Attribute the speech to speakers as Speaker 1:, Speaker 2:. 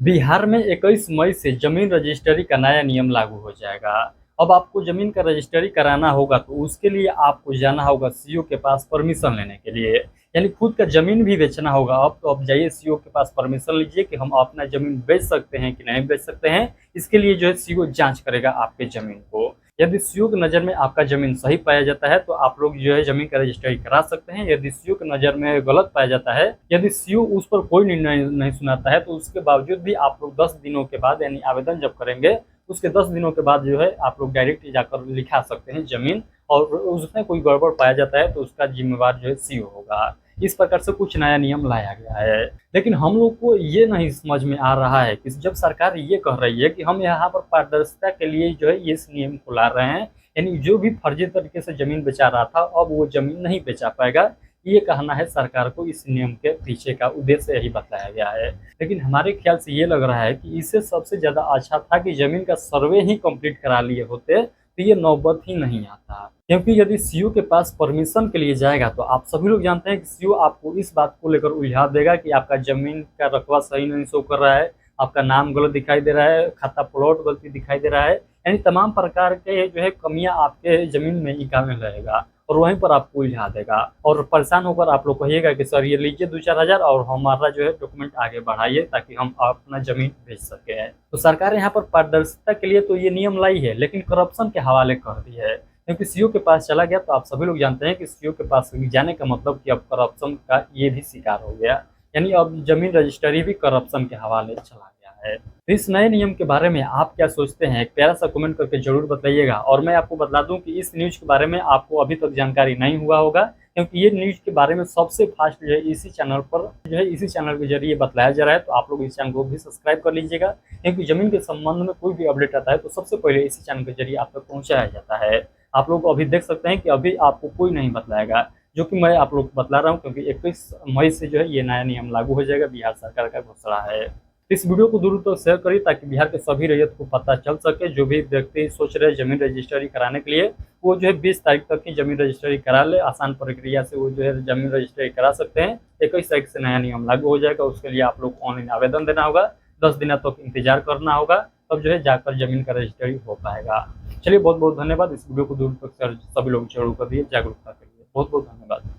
Speaker 1: बिहार में 21 मई से जमीन रजिस्ट्री का नया नियम लागू हो जाएगा। अब आपको जमीन का रजिस्ट्री कराना होगा तो उसके लिए आपको जाना होगा सीओ के पास परमिशन लेने के लिए। यानी खुद का जमीन भी बेचना होगा। अब तो आप जाइए सीओ के पास परमिशन लीजिए कि हम अपना जमीन बेच सकते हैं कि नहीं बेच सकते हैं। इसके लिए जो है सीओ जांच करेगा आपके जमीन को। यदि सीओ की नज़र में आपका ज़मीन सही पाया जाता है तो आप लोग जो है ज़मीन का रजिस्ट्री करा सकते हैं। यदि सीओ की नज़र में गलत पाया जाता है, यदि सीओ उस पर कोई निर्णय नहीं सुनाता है, तो उसके बावजूद भी आप लोग 10 दिनों के बाद यानी आवेदन जब करेंगे उसके 10 दिनों के बाद जो है आप लोग डायरेक्ट जाकर लिखा सकते हैं ज़मीन। और उसमें कोई गड़बड़ पाया जाता है तो उसका जिम्मेवार जो है सीओ होगा। इस प्रकार से कुछ नया नियम लाया गया है। लेकिन हम लोग को ये नहीं समझ में आ रहा है कि जब सरकार ये कह रही है कि हम यहाँ पर पारदर्शिता के लिए जो है इस नियम को ला रहे हैं, यानी जो भी फर्जी तरीके से जमीन बेचा रहा था अब वो जमीन नहीं बेचा पाएगा। ये कहना है सरकार को। इस नियम के पीछे का उद्देश्य यही बताया गया है। लेकिन हमारे ख्याल से ये लग रहा है कि इससे सबसे ज़्यादा अच्छा था कि जमीन का सर्वे ही कंप्लीट करा लिए होते तो ये नौबत ही नहीं आता। क्योंकि यदि सीओ के पास परमिशन के लिए जाएगा तो आप सभी लोग जानते हैं कि सीओ आपको इस बात को लेकर उलझा देगा कि आपका जमीन का रकबा सही नहीं शो कर रहा है, आपका नाम गलत दिखाई दे रहा है, खाता प्लॉट गलती दिखाई दे रहा है। यानी तमाम प्रकार के जो है कमियां आपके जमीन में ही काम रहेगा और वहीं पर आपको उलझा देगा। और परेशान होकर आप लोग कहिएगा कि सर ये लीजिए 2-4 हज़ार और हमारा जो है डॉक्यूमेंट आगे बढ़ाइए ताकि हम अपना जमीन बेच सके। तो सरकार यहाँ पर पारदर्शिता के लिए तो ये नियम लाई है, लेकिन करप्शन के हवाले कर दी है। क्योंकि सीओ के पास चला गया तो आप सभी लोग जानते हैं कि सीओ के पास जाने का मतलब कि अब करप्शन का ये भी शिकार हो गया। यानी अब जमीन रजिस्ट्री भी करप्शन के हवाले चला गया है। तो इस नए नियम के बारे में आप क्या सोचते हैं, एक प्यारा सा कमेंट करके जरूर बताइएगा। और मैं आपको बता दूं कि इस न्यूज़ के बारे में आपको अभी तक जानकारी नहीं हुआ होगा, क्योंकि ये न्यूज़ के बारे में सबसे फास्ट जो है इसी चैनल पर जो है इसी चैनल के जरिए बताया जा रहा है। तो आप लोग इस चैनल को भी सब्सक्राइब कर लीजिएगा, क्योंकि जमीन के संबंध में कोई भी अपडेट आता है तो सबसे पहले इसी चैनल के जरिए आप तक पहुँचाया जाता है। आप लोग अभी देख सकते हैं कि अभी आपको कोई नहीं बतलाएगा, जो कि मैं आप लोग को बतला रहा हूँ, क्योंकि 21 मई से जो है ये नया नियम लागू हो जाएगा। बिहार सरकार का घोषणा है। इस वीडियो को दूर तक शेयर करिए ताकि बिहार के सभी रैयत को पता चल सके। जो भी व्यक्ति सोच रहे हैं जमीन रजिस्ट्री कराने के लिए, वो जो है 20 तारीख तक की जमीन रजिस्ट्री करा ले। आसान प्रक्रिया से वो जो है जमीन रजिस्ट्री करा सकते हैं। 21 तारीख से नया नियम लागू हो जाएगा। उसके लिए आप लोग ऑनलाइन आवेदन देना होगा, 10 दिन तक इंतजार करना होगा, तब जो है जाकर जमीन का रजिस्ट्री हो पाएगा। चलिए बहुत बहुत धन्यवाद। इस वीडियो को दूर तक सभी लोग जरूर कर दिए, जागरूकता के लिए बहुत बहुत धन्यवाद।